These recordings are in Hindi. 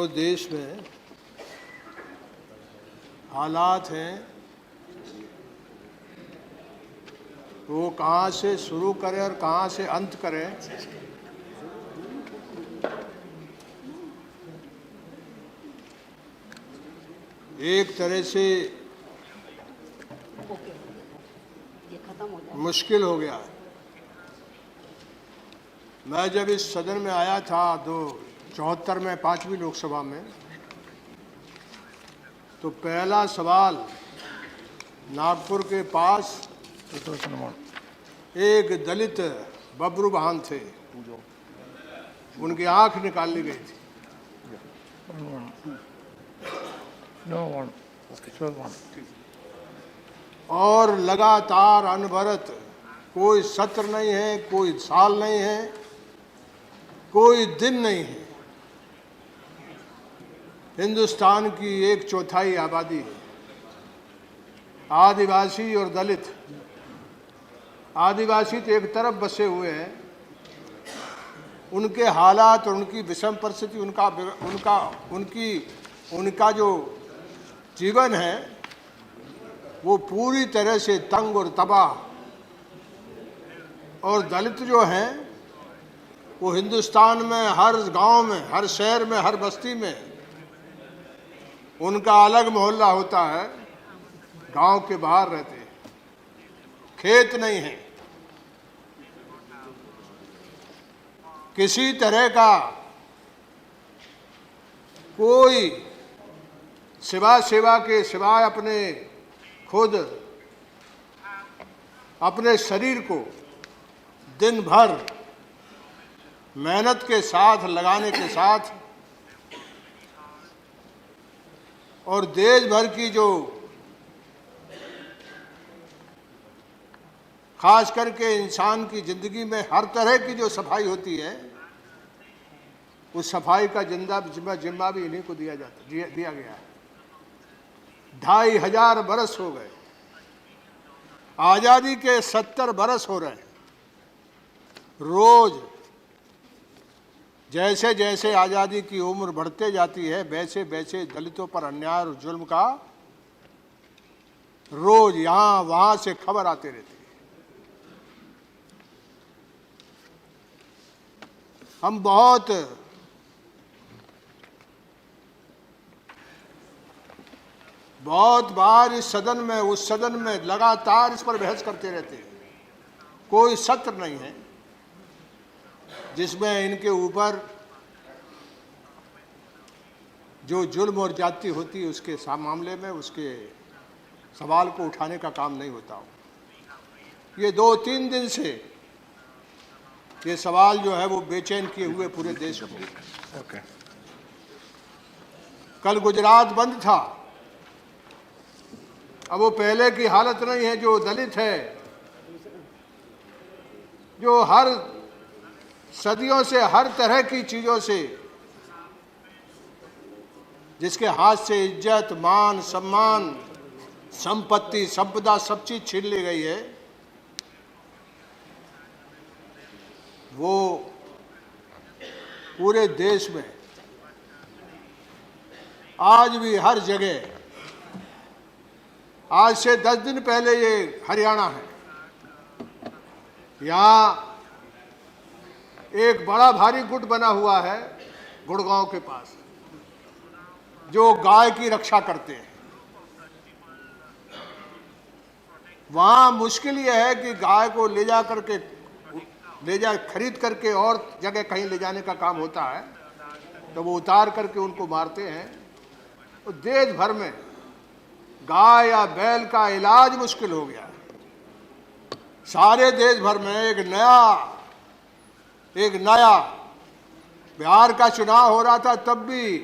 जो देश में हालात हैं वो कहाँ से शुरू करें और कहाँ से अंत करें, एक तरह से मुश्किल हो गया है। मैं जब इस सदन में आया था 74 में 5वीं लोकसभा में, तो पहला सवाल नागपुर के पास एक दलित बबरू बहान थे, उनकी आंख निकाल ली गई थी। और लगातार अनवरत, कोई सत्र नहीं है, कोई साल नहीं है, कोई दिन नहीं है। हिंदुस्तान की 1/4 आबादी है आदिवासी और दलित। आदिवासी तो एक तरफ बसे हुए हैं, उनके हालात और उनकी विषम परिस्थिति, उनका जो जीवन है वो पूरी तरह से तंग और तबाह। और दलित जो हैं वो हिंदुस्तान में हर गांव में, हर शहर में, हर बस्ती में उनका अलग मोहल्ला होता है। गांव के बाहर रहते हैं, खेत नहीं है, किसी तरह का कोई सेवा के सिवाय खुद अपने शरीर को दिन भर मेहनत के साथ लगाने के साथ और देश भर की जो खास करके इंसान की ज़िंदगी में हर तरह की जो सफाई होती है, उस सफाई का जिम्मा भी इन्हीं को दिया गया है। 2500 बरस हो गए, आज़ादी के 70 बरस हो रहे हैं। रोज जैसे जैसे आज़ादी की उम्र बढ़ते जाती है, वैसे वैसे दलितों पर अन्याय और जुल्म का रोज यहाँ वहाँ से खबर आते रहती है। हम बहुत बार इस सदन में उस सदन में लगातार इस पर बहस करते रहते हैं। कोई सत्र नहीं है जिसमें इनके ऊपर जो जुल्म और ज्यादती होती है उसके मामले में उसके सवाल को उठाने का काम नहीं होता हो। ये 2-3 दिन से ये सवाल जो है वो बेचैन किए हुए पूरे देश को। कल गुजरात बंद था, अब वो पहले की हालत नहीं है। जो दलित है, जो हर सदियों से हर तरह की चीजों से, जिसके हाथ से इज्जत, मान, सम्मान, संपत्ति, संपदा सब चीज छीन ली गई है, वो पूरे देश में आज भी हर जगह। आज से 10 दिन पहले ये हरियाणा है, यहाँ एक बड़ा भारी गुट बना हुआ है गुड़गांव के पास, जो गाय की रक्षा करते हैं। वहाँ मुश्किल ये है कि गाय को खरीद करके और जगह कहीं ले जाने का काम होता है, तो वो उतार करके उनको मारते हैं। तो देश भर में गाय या बैल का इलाज मुश्किल हो गया है। सारे देश भर में एक नया बिहार का चुनाव हो रहा था, तब भी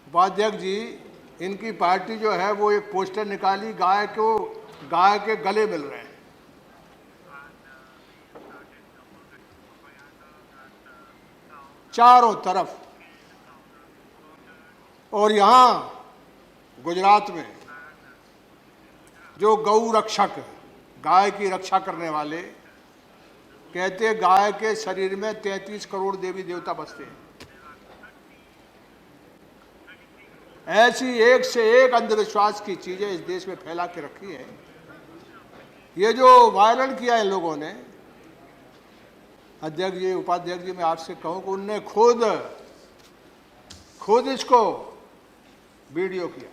उपाध्यक्ष जी, इनकी पार्टी जो है वो एक पोस्टर निकाली, गाय के गले मिल रहे हैं। चारों तरफ। और यहाँ गुजरात में जो गौ रक्षक, गाय की रक्षा करने वाले, कहते गाय के शरीर में 33 करोड़ देवी देवता बसते हैं। ऐसी एक से एक अंधविश्वास की चीजें इस देश में फैला के रखी है। ये जो वायरल किया है लोगों ने, अध्यक्ष जी, उपाध्यक्ष जी, मैं आपसे कहूं कि उनने खुद इसको वीडियो किया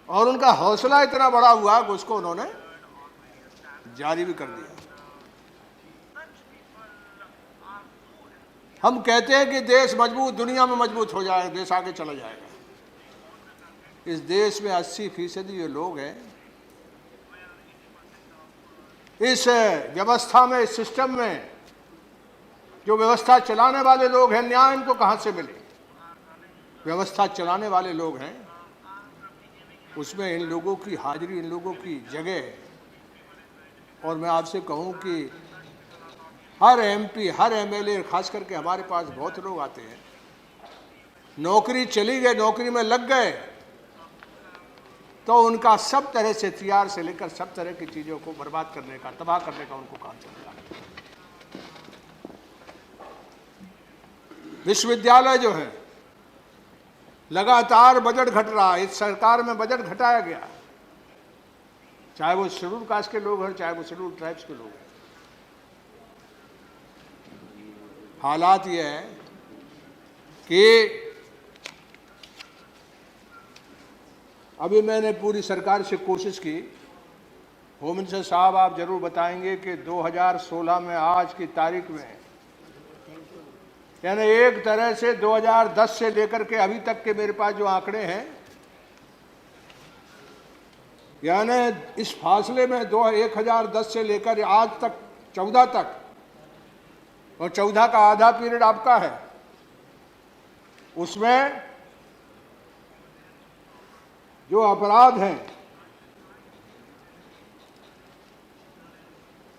और उनका हौसला इतना बड़ा हुआ कि उसको उन्होंने जारी भी कर दिया। हम कहते हैं कि देश मजबूत, दुनिया में मजबूत हो जाएगा, देश आगे चला जाएगा। इस देश में 80% जो लोग हैं, इस व्यवस्था में, इस सिस्टम में जो व्यवस्था चलाने वाले लोग हैं, न्याय इनको कहां से मिले? व्यवस्था चलाने वाले लोग हैं, उसमें इन लोगों की हाजिरी, इन लोगों की जगह। और मैं आपसे कहूं कि हर एमपी, हर एमएलए, खास करके हमारे पास बहुत लोग आते हैं, नौकरी चली गई, नौकरी में लग गए तो उनका सब तरह से, हथियार से लेकर सब तरह की चीजों को बर्बाद करने का, तबाह करने का उनको काम चलता है। विश्वविद्यालय जो है, लगातार बजट घट रहा है। इस सरकार में बजट घटाया गया, चाहे वो शेड्यूल कास्ट के लोग हैं, चाहे वो शेड्यूल ट्राइब्स के लोग हैं। हालात ये है कि अभी मैंने पूरी सरकार से कोशिश की, होम मिनिस्टर साहब आप जरूर बताएंगे कि 2016 में आज की तारीख में, यानी एक तरह से 2010 से लेकर के अभी तक के मेरे पास जो आंकड़े हैं, यानी इस फासले में 1010 से लेकर आज तक 14 तक, और 14 का आधा पीरियड आपका है, उसमें जो अपराध हैं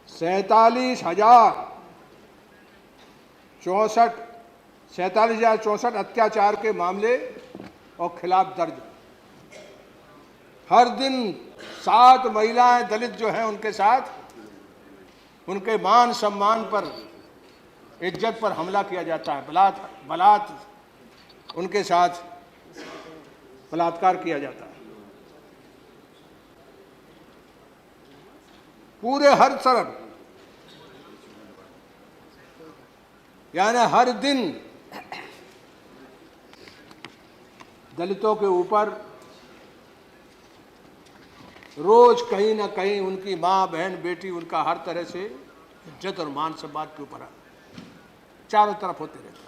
47,064 अत्याचार के मामले और खिलाफ दर्ज। हर दिन 7 महिलाएं दलित जो हैं उनके साथ, उनके मान सम्मान पर, इज्जत पर हमला किया जाता है, उनके साथ बलात्कार किया जाता है। पूरे हर तरफ, यानी हर दिन दलितों के ऊपर रोज कहीं ना कहीं उनकी माँ, बहन, बेटी, उनका हर तरह से इज्जत और मान सम्मान के ऊपर चारों तरफ होते रहता है।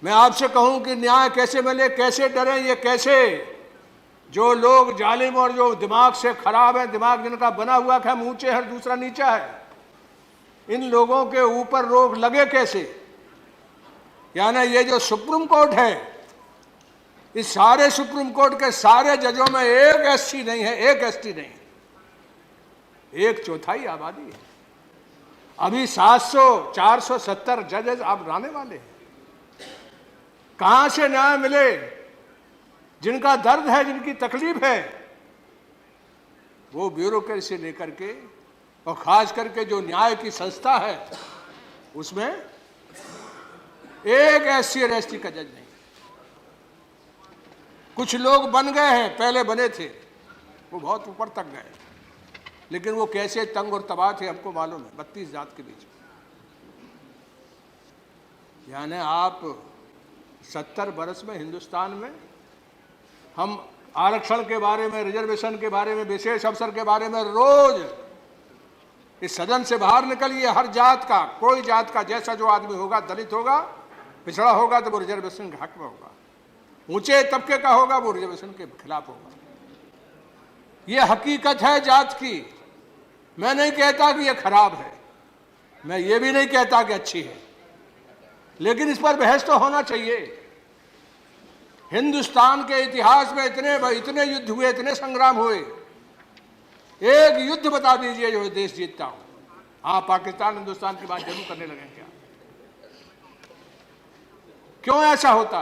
मैं आपसे कहूं कि न्याय कैसे मिले, कैसे डरे, ये कैसे? जो लोग जालिम और जो दिमाग से खराब है, दिमाग जिनका बना हुआ है हम ऊंचे हैं, दूसरा नीचा है, इन लोगों के ऊपर रोक लगे कैसे? यानी ये जो सुप्रीम कोर्ट है, इस सारे सुप्रीम कोर्ट के सारे जजों में एक एससी नहीं है, एक एसटी नहीं है, 1/4 आबादी है। अभी 470 जजेस अब आने वाले हैं। कहां से न्याय मिले? जिनका दर्द है, जिनकी तकलीफ है, वो ब्यूरोक्रेसी लेकर के, और खास करके जो न्याय की संस्था है, उसमें एक एससी और एसटी का जज नहीं। कुछ लोग बन गए हैं, पहले बने थे, वो बहुत ऊपर तक गए, लेकिन वो कैसे तंग और तबाह थे हमको मालूम है, 32 जात के बीच में। यानी आप 70 बरस में हिंदुस्तान में हम आरक्षण के बारे में, रिजर्वेशन के बारे में, विशेष अवसर के बारे में रोज इस सदन से बाहर निकलिए, हर जात का, कोई जात का जैसा जो आदमी होगा, दलित होगा, पिछड़ा होगा तो वो रिजर्वेशन के हक में होगा, ऊंचे तबके का होगा वो रिजर्वेशन के खिलाफ होगा। ये हकीकत है जात की। मैं नहीं कहता कि ये खराब है, मैं ये भी नहीं कहता कि अच्छी है, लेकिन इस पर बहस तो होना चाहिए। हिंदुस्तान के इतिहास में इतने युद्ध हुए, इतने संग्राम हुए, एक युद्ध बता दीजिए जो देश जीतता हो। हाँ, पाकिस्तान हिंदुस्तान की बात जरूर करने लगे क्या? क्यों ऐसा होता?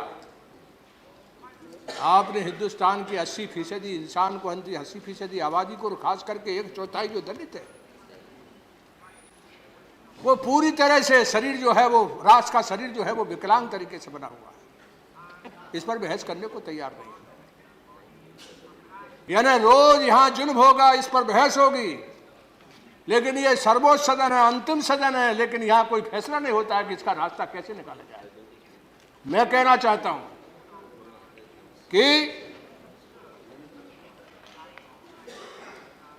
आपने हिंदुस्तान की 80% इंसान को, 80% आबादी को, खास करके 1/4 जो दलित है, वो पूरी तरह से शरीर जो है, वो राष्ट्र का शरीर जो है वो विकलांग तरीके से बना हुआ है। इस पर बहस करने को तैयार नहीं। यानी रोज यहां जुल्म होगा, इस पर बहस होगी, लेकिन ये सर्वोच्च सदन है, अंतिम सदन है, लेकिन यहां कोई फैसला नहीं होता है कि इसका रास्ता कैसे निकाला जाए। मैं कहना चाहता हूं कि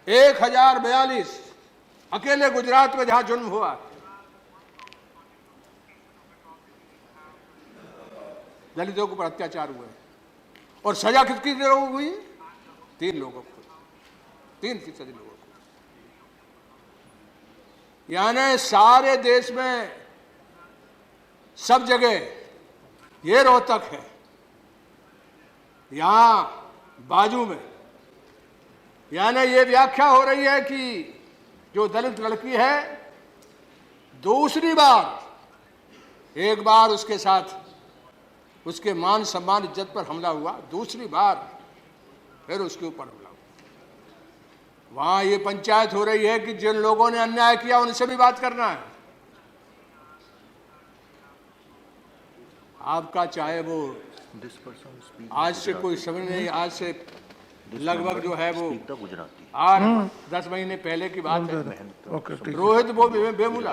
1042 अकेले गुजरात में जहां जुल्म हुआ, दलितों के ऊपर अत्याचार हुए और सजा कितनी लोगों को हुई? 3 लोगों को, 3% लोगों को। यानी सारे देश में सब जगह ये रोहतक है, यहां बाजू में। यानी ये व्याख्या हो रही है कि जो दलित लड़की है, दूसरी बार, एक बार उसके साथ उसके मान सम्मान इज्जत पर हमला हुआ, दूसरी बार फिर उसके ऊपर हमला हुआ। वहां ये पंचायत हो रही है कि जिन लोगों ने अन्याय किया उनसे भी बात करना है। आपका चाहे वो आज से कोई समय नहीं, आज से लगभग जो है वो 8-10 महीने पहले की बात है। रोहित वेमुला,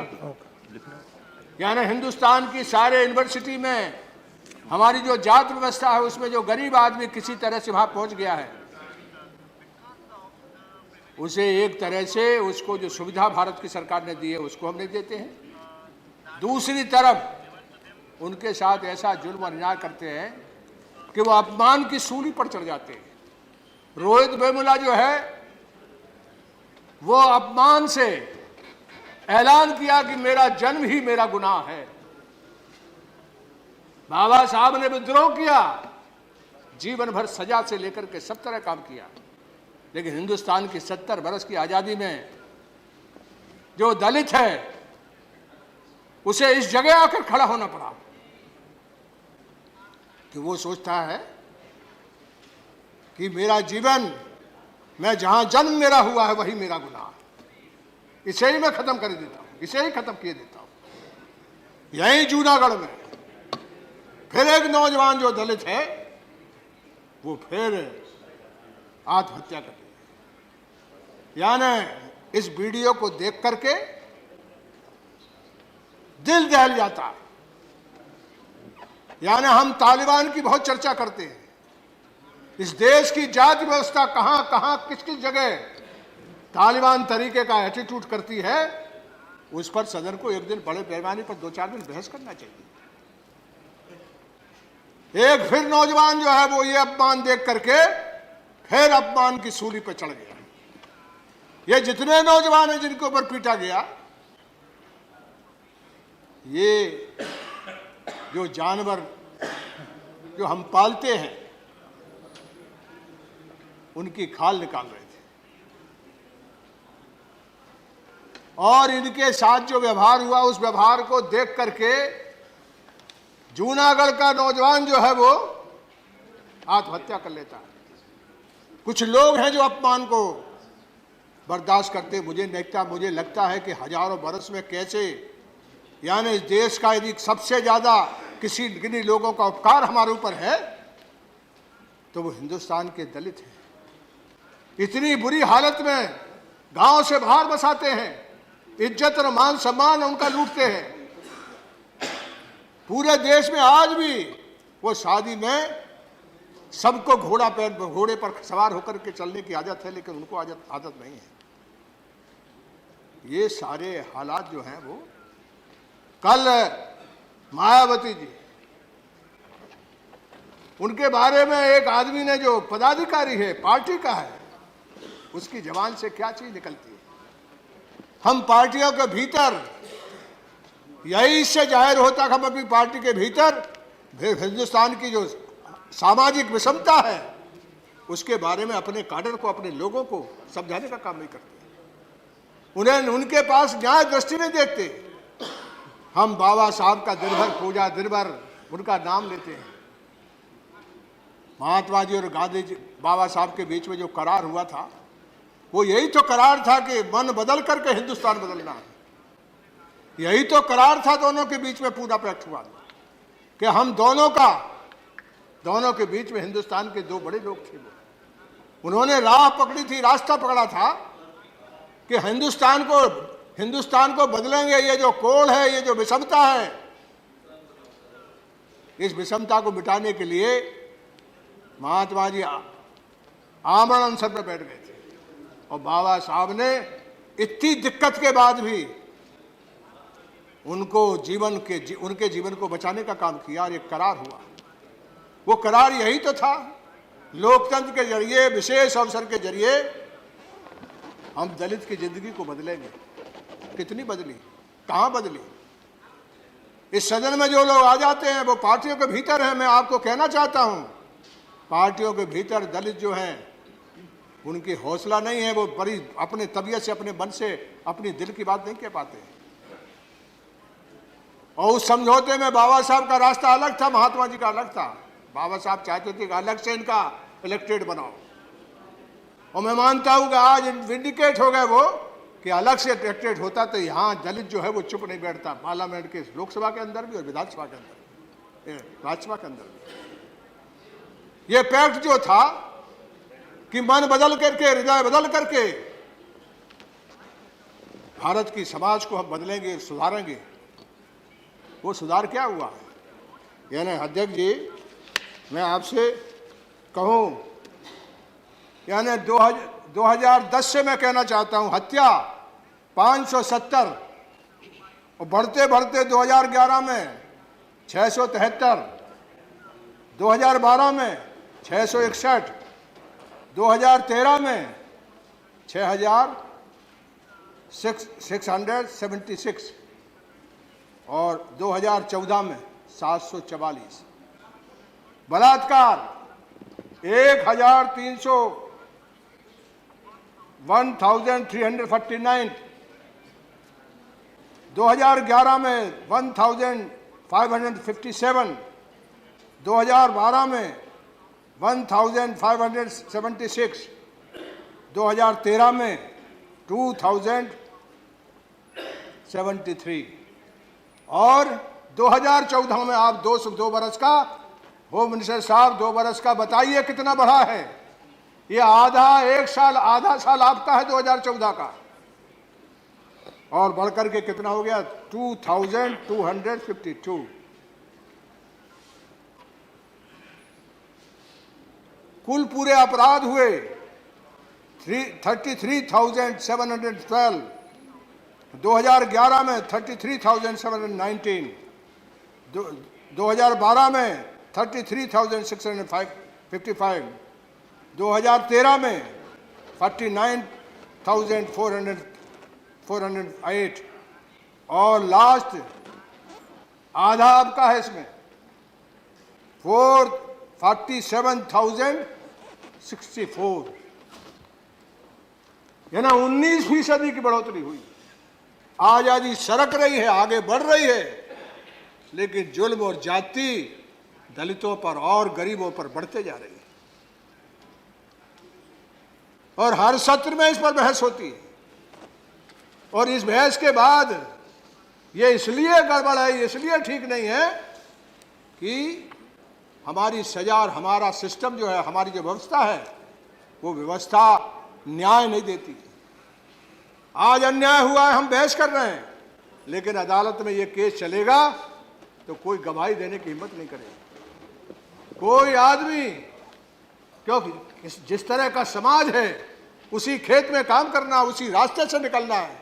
यानी हिंदुस्तान की सारे यूनिवर्सिटी में हमारी जो जात व्यवस्था है उसमें जो गरीब आदमी किसी तरह से वहां पहुंच गया है, उसे एक तरह से उसको जो सुविधा भारत की सरकार ने दी है उसको हम नहीं देते हैं। दूसरी तरफ उनके साथ ऐसा जुल्म और अन्याय करते हैं कि वो अपमान की सूली पर चढ़ जाते हैं। रोहित वेमुला जो है वो अपमान से ऐलान किया कि मेरा जन्म ही मेरा गुनाह है। बाबा साहब ने विद्रोह किया, जीवन भर सजा से लेकर के सब तरह काम किया, लेकिन हिंदुस्तान की 70 बरस की आजादी में जो दलित है उसे इस जगह आकर खड़ा होना पड़ा कि वो सोचता है कि मेरा जीवन, मैं जहां जन्म मेरा हुआ है वही मेरा गुनाह है, इसे ही मैं खत्म कर देता हूं, इसे ही खत्म किए देता हूं। यही जूनागढ़ में फिर एक नौजवान जो दलित है वो फिर आत्महत्या कर ली। यानी इस वीडियो को देख करके दिल दहल जाता है। यानी हम तालिबान की बहुत चर्चा करते हैं, इस देश की जाति व्यवस्था कहां कहां किस किस जगह तालिबान तरीके का एटीट्यूड करती है, उस पर सदन को एक दिन बड़े पैमाने पर 2-4 दिन बहस करना चाहिए। एक फिर नौजवान जो है वो ये अपमान देख करके फिर अपमान की सूली पर चढ़ गया। ये जितने नौजवान हैं जिनके ऊपर पीटा गया, ये जो जानवर जो हम पालते हैं उनकी खाल निकाल रहे थे, और इनके साथ जो व्यवहार हुआ उस व्यवहार को देख करके जूनागढ़ का नौजवान जो है वो आत्महत्या कर लेता है। कुछ लोग हैं जो अपमान को बर्दाश्त करते, मुझे लगता है कि हजारों बरस में कैसे, यानी इस देश का यदि सबसे ज्यादा किसी किन्हीं लोगों का उपकार हमारे ऊपर है तो वो हिंदुस्तान के दलित हैं। इतनी बुरी हालत में गांव से बाहर बसाते हैं, इज्जत और मान सम्मान उनका लूटते हैं। पूरे देश में आज भी वो शादी में सबको घोड़े पर सवार होकर के चलने की आदत है, लेकिन उनको आदत नहीं है। ये सारे हालात जो हैं वो कल मायावती जी, उनके बारे में एक आदमी ने जो पदाधिकारी है पार्टी का है, उसकी जबान से क्या चीज निकलती है। हम पार्टियों के भीतर यही इससे जाहिर होता कि हम अपनी पार्टी के भीतर हिंदुस्तान की जो सामाजिक विषमता है उसके बारे में अपने काडर को, अपने लोगों को समझाने का काम नहीं करते। उन्हें उनके पास न्याय दृष्टि नहीं देखते। हम बाबा साहब का दिन भर पूजा, दिन भर उनका नाम लेते हैं। महात्मा जी और गांधी जी, बाबा साहब के बीच में जो करार हुआ था वो यही तो करार था कि मन बदल करके हिंदुस्तान बदलना है। यही तो करार था दोनों के बीच में पूरा प्रकट हुआ कि हम दोनों का दोनों के बीच में हिंदुस्तान के दो बड़े लोग थे। वो उन्होंने राह पकड़ी थी, रास्ता पकड़ा था कि हिंदुस्तान को बदलेंगे। ये जो कोड़ है, ये जो विषमता है, इस विषमता को मिटाने के लिए महात्मा जी आमरण अनशन पर बैठ गए थे। और बाबा साहब ने इतनी दिक्कत के बाद भी उनके जीवन को बचाने का काम किया और एक करार हुआ। वो करार यही तो था, लोकतंत्र के जरिए, विशेष अवसर के जरिए हम दलित की जिंदगी को बदलेंगे। कितनी बदली, कहाँ बदली? इस सदन में जो लोग आ जाते हैं वो पार्टियों के भीतर हैं। मैं आपको कहना चाहता हूं, पार्टियों के भीतर दलित जो हैं उनकी हौसला नहीं है, वो बड़ी अपने तबीयत से, अपने मन से, अपनी दिल की बात नहीं कह पाते। और उस समझौते में बाबा साहब का रास्ता अलग था, महात्मा जी का अलग था। बाबा साहब चाहते थे कि अलग से इनका इलेक्टेड बनाओ। और मैं मानता हूं कि आज विंडिकेट हो गए वो कि अलग से इलेक्टेड होता तो यहाँ दलित जो है वो चुप नहीं बैठता, पार्लियामेंट के, लोकसभा के अंदर भी और विधानसभा के अंदर, राज्यसभा के अंदर भी। ये पैक्ट जो था कि मन बदल करके, हृदय बदल करके भारत की समाज को हम बदलेंगे, सुधारेंगे, वो सुधार क्या हुआ है? यानी अध्यक्ष जी, मैं आपसे कहूं, यानी 2010 से मैं कहना चाहता हूं, हत्या 570 और बढ़ते बढ़ते 2011 में 673, 2012 में 661, 2013 में 6,676 और 2014 में 744। बलात्कार 1349, 2011 में 1557, 2012 में 1576, 2013 में 2073 और 2014 में आप 2 बरस का, होम मिनिस्टर साहब 2 बरस का बताइए कितना बढ़ा है? ये आधा साल आपका है 2014 का, और बढ़कर के कितना हो गया? 2252। कुल पूरे अपराध हुए 33,712, 2011 में 33,719, 2012 में 33,655, 2013 में 49,408 और लास्ट आधा आपका है इसमें 47,064, यानी 19% की बढ़ोतरी हुई। आजादी सरक रही है, आगे बढ़ रही है, लेकिन जुल्म और जाति दलितों पर और गरीबों पर बढ़ते जा रही है। और हर सत्र में इस पर बहस होती है, और इस बहस के बाद ये इसलिए गड़बड़ है, इसलिए ठीक नहीं है कि हमारी सजा और हमारा सिस्टम जो है, हमारी जो व्यवस्था है, वो व्यवस्था न्याय नहीं देती। आज अन्याय हुआ है, हम बहस कर रहे हैं, लेकिन अदालत में ये केस चलेगा तो कोई गवाही देने की हिम्मत नहीं करेगा कोई आदमी, क्योंकि जिस तरह का समाज है उसी खेत में काम करना, उसी रास्ते से निकलना है,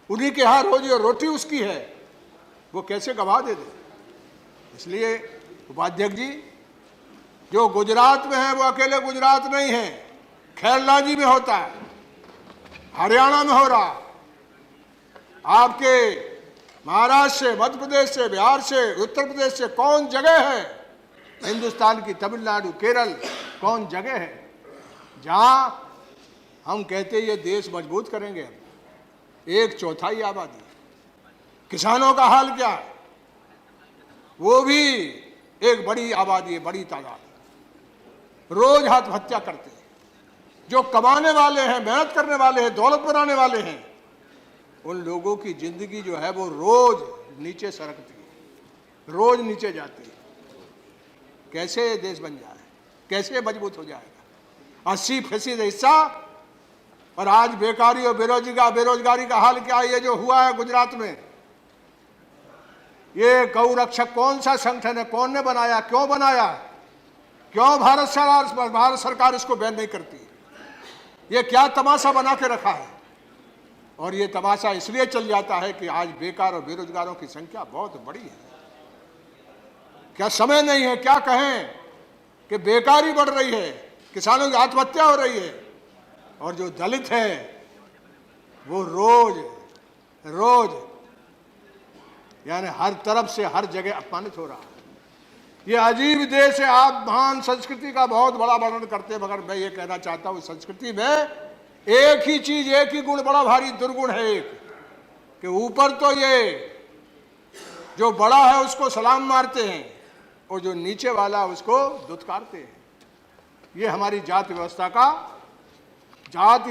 उन्हीं के यहाँ रोजी और रोटी उसकी है, वो कैसे गवाह दे दे? इसलिए उपाध्यक्ष जी, जो गुजरात में है वो अकेले गुजरात नहीं है, खैरलाजी में होता है, हरियाणा में हो रहा, आपके महाराष्ट्र से, मध्य प्रदेश से, बिहार से, उत्तर प्रदेश से कौन जगह है, हिंदुस्तान की तमिलनाडु, केरल, कौन जगह है जहां हम कहते ये देश मजबूत करेंगे? 1/4 आबादी। किसानों का हाल क्या है? वो भी एक बड़ी आबादी है, बड़ी तादाद, रोज आत्महत्या करते हैं। जो कमाने वाले हैं, मेहनत करने वाले हैं, दौलत बनाने वाले हैं, उन लोगों की जिंदगी जो है वो रोज नीचे सरकती है, रोज नीचे जाती है। कैसे ये देश बन जाए, कैसे मजबूत हो जाएगा। 80% हिस्सा, और आज बेकारी और बेरोजगारी का हाल क्या है। ये जो हुआ है गुजरात में, ये गौ रक्षक कौन सा संगठन है, कौन ने बनाया, क्यों बनाया, क्यों भारत सरकार इसको बैन नहीं करती। ये क्या तमाशा बना के रखा है। और ये तमाशा इसलिए चल जाता है कि आज बेकार और बेरोजगारों की संख्या बहुत बड़ी है। क्या समय नहीं है, क्या कहें कि बेकारी बढ़ रही है, किसानों की आत्महत्या हो रही है, और जो दलित है वो रोज यानी हर तरफ से हर जगह अपमानित हो रहा है। ये अजीब देश है। आप महान संस्कृति का बहुत बड़ा वर्णन करते हैं, मगर मैं ये कहना चाहता हूँ संस्कृति में एक ही चीज, एक ही गुण बड़ा भारी दुर्गुण है। एक कि ऊपर तो ये जो बड़ा है उसको सलाम मारते हैं, और जो नीचे वाला उसको दुत्कारते हैं। ये हमारी जाति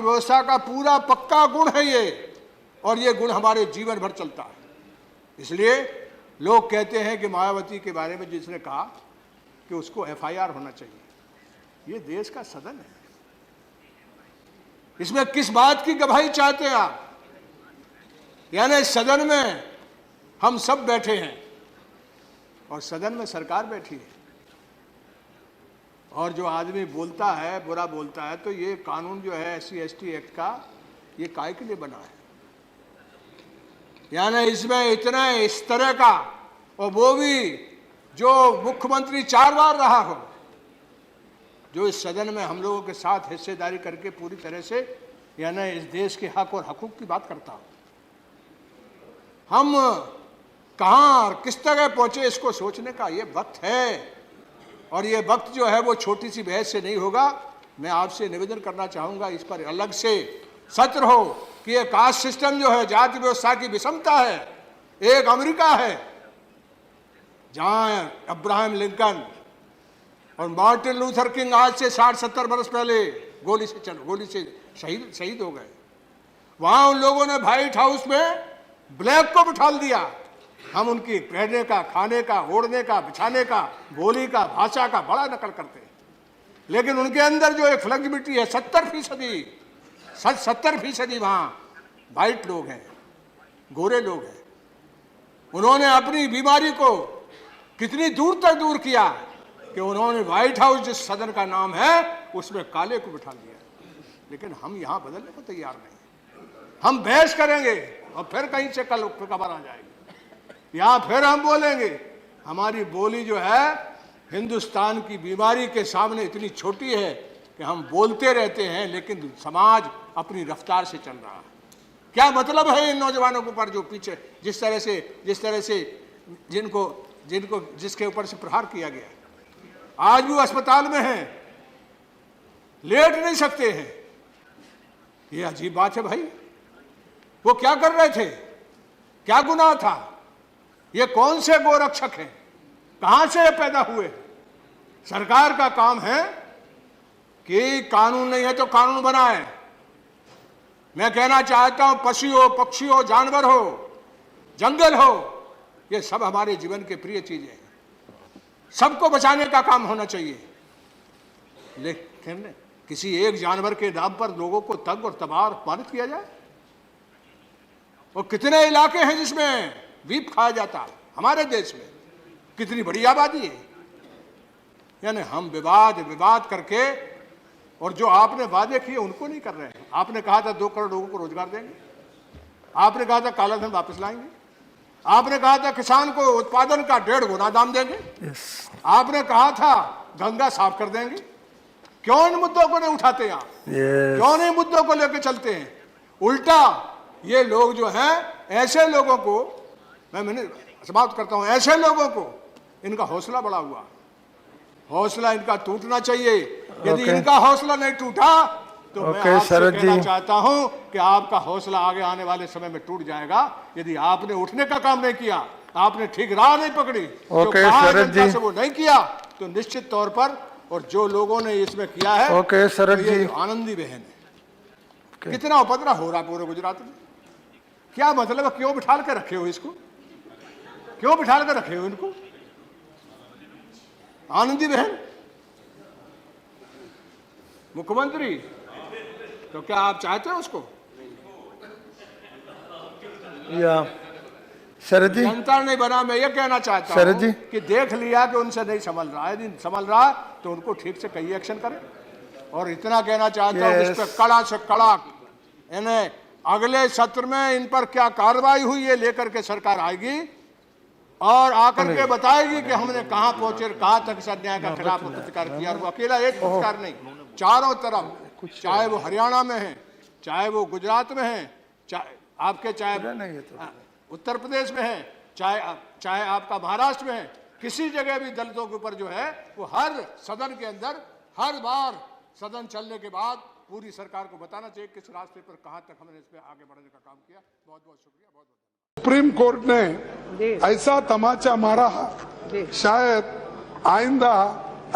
व्यवस्था का पूरा पक्का गुण है ये, और ये गुण हमारे जीवन भर चलता है। इसलिए लोग कहते हैं कि मायावती के बारे में जिसने कहा कि उसको FIR होना चाहिए। ये देश का सदन है, इसमें किस बात की गवाही चाहते हैं आप। यानी सदन में हम सब बैठे हैं और सदन में सरकार बैठी है, और जो आदमी बोलता है, बुरा बोलता है, तो ये कानून जो है SC/ST एक्ट का, ये काय के लिए बना है। यानी इसमें इतना इस तरह का, और वो भी जो मुख्यमंत्री 4 बार रहा हो, जो इस सदन में हम लोगों के साथ हिस्सेदारी करके पूरी तरह से यानी इस देश के हक और हकूक की बात करता हो। हम कहाँ और किस तरह पहुंचे, इसको सोचने का ये वक्त है। और ये वक्त जो है वो छोटी सी बहस से नहीं होगा। मैं आपसे निवेदन करना चाहूँगा, इस पर अलग से सत्र हो कि ये कास्ट सिस्टम जो है, जाति व्यवस्था की विषमता है। एक अमेरिका है जहाँ अब्राहम लिंकन और मार्टिन लूथर किंग आज से 60-70 बरस पहले गोली से शहीद हो गए। वहाँ उन लोगों ने व्हाइट हाउस में ब्लैक को बिठा दिया। हम उनकी पहनने का, खाने का, ओढ़ने का, बिछाने का, बोली का, भाषा का बड़ा नकल करते हैं, लेकिन उनके अंदर जो एक फ्लेक्सिबिलिटी है, 70% वहाँ वाइट लोग हैं, गोरे लोग हैं। उन्होंने अपनी बीमारी को कितनी दूर तक दूर किया कि उन्होंने व्हाइट हाउस जिस सदन का नाम है उसमें काले को बिठा दिया। लेकिन हम यहाँ बदलने को तैयार नहीं। हम बहस करेंगे और फिर कहीं से कल खबर आ जाएगी, यहाँ फिर हम बोलेंगे। हमारी बोली जो है हिंदुस्तान की बीमारी के सामने इतनी छोटी है कि हम बोलते रहते हैं, लेकिन समाज अपनी रफ्तार से चल रहा है। क्या मतलब है इन नौजवानों के ऊपर जो पीछे जिस तरह से जिसके ऊपर से प्रहार किया गया, आज भी अस्पताल में हैं, लेट नहीं सकते हैं। ये अजीब बात है भाई। वो क्या कर रहे थे, क्या गुनाह था, ये कौन से गोरक्षक हैं, कहां से ये पैदा हुए। सरकार का काम है कि कानून नहीं है तो कानून बनाए। मैं कहना चाहता हूं, पशु हो, पक्षी हो, जानवर हो, जंगल हो, ये सब हमारे जीवन के प्रिय चीजें हैं। सबको बचाने का काम होना चाहिए, लेकिन किसी एक जानवर के नाम पर लोगों को तंग और तबाह और अपमानित किया जाए। और कितने इलाके हैं जिसमें बीफ खाया जाता है हमारे देश में, कितनी बड़ी आबादी है। यानी हम विवाद करके, और जो आपने वादे किए उनको नहीं कर रहे हैं। आपने कहा था 2 करोड़ लोगों को रोजगार देंगे, आपने कहा था काला धन वापस लाएंगे, आपने कहा था किसान को उत्पादन का 1.5 गुना दाम देंगे, आपने कहा था गंगा साफ कर देंगे। क्यों इन मुद्दों को नहीं उठाते आप? क्यों नहीं मुद्दों को लेकर चलते हैं? उल्टा ये लोग जो हैं, ऐसे लोगों को मैंने समाप्त करता हूं, ऐसे लोगों को इनका हौसला बड़ा हुआ, हौसला इनका टूटना चाहिए। यदि इनका हौसला नहीं टूटा तो मैं आपसे कहना चाहता हूं कि आपका हौसला आगे आने वाले समय में टूट जाएगा। यदि आपने उठने का काम नहीं किया, आपने ठीक राह नहीं पकड़ी, जो कहा जनता से वो नहीं किया, तो निश्चित तौर पर, और जो लोगों ने इसमें किया है, तो ये आनंदी बहन है। कितना उपद्रव हो रहा पूरे गुजरात में, क्या मतलब है? क्यों बिठाल के रखे हो इसको, क्यों बिठाल के रखे हो इनको? आनंदी बहन मुख्यमंत्री, तो क्या आप चाहते हैं उसको? या शरद जी, जनता ने बना। मैं ये कहना चाहता शरद जी, हूं कि देख लिया कि उनसे नहीं संभल रहा है, यदि संभल रहा तो उनको ठीक से कई एक्शन करें। और इतना कहना चाहता हूं कि इस पर कड़ा से कड़ा इन्हें अगले सत्र में इन पर क्या कार्रवाई हुई है लेकर के सरकार आएगी और आकर के बताएगी कि हमने कहां पहुंचे, कहां तक इस अन्याय का खिलाफ प्रतिकार किया। और वो अकेला एक प्रतिकार नहीं, चारों तरफ, चाहे वो हरियाणा में है, चाहे वो गुजरात में है, चाहे उत्तर प्रदेश में है, चाहे आपका महाराष्ट्र में है, किसी जगह भी दलितों के ऊपर जो है वो हर सदन के अंदर, हर बार सदन चलने के बाद पूरी सरकार को बताना चाहिए किस रास्ते पर कहां तक हमने इस पे आगे बढ़ने का काम किया। बहुत बहुत शुक्रिया। बहुत बहुत सुप्रीम कोर्ट ने ऐसा तमाचा मारा, शायद आइंदा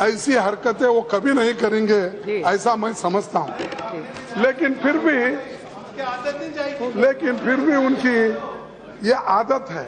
ऐसी हरकतें वो कभी नहीं करेंगे, ऐसा मैं समझता हूं। लेकिन फिर भी उनकी ये आदत है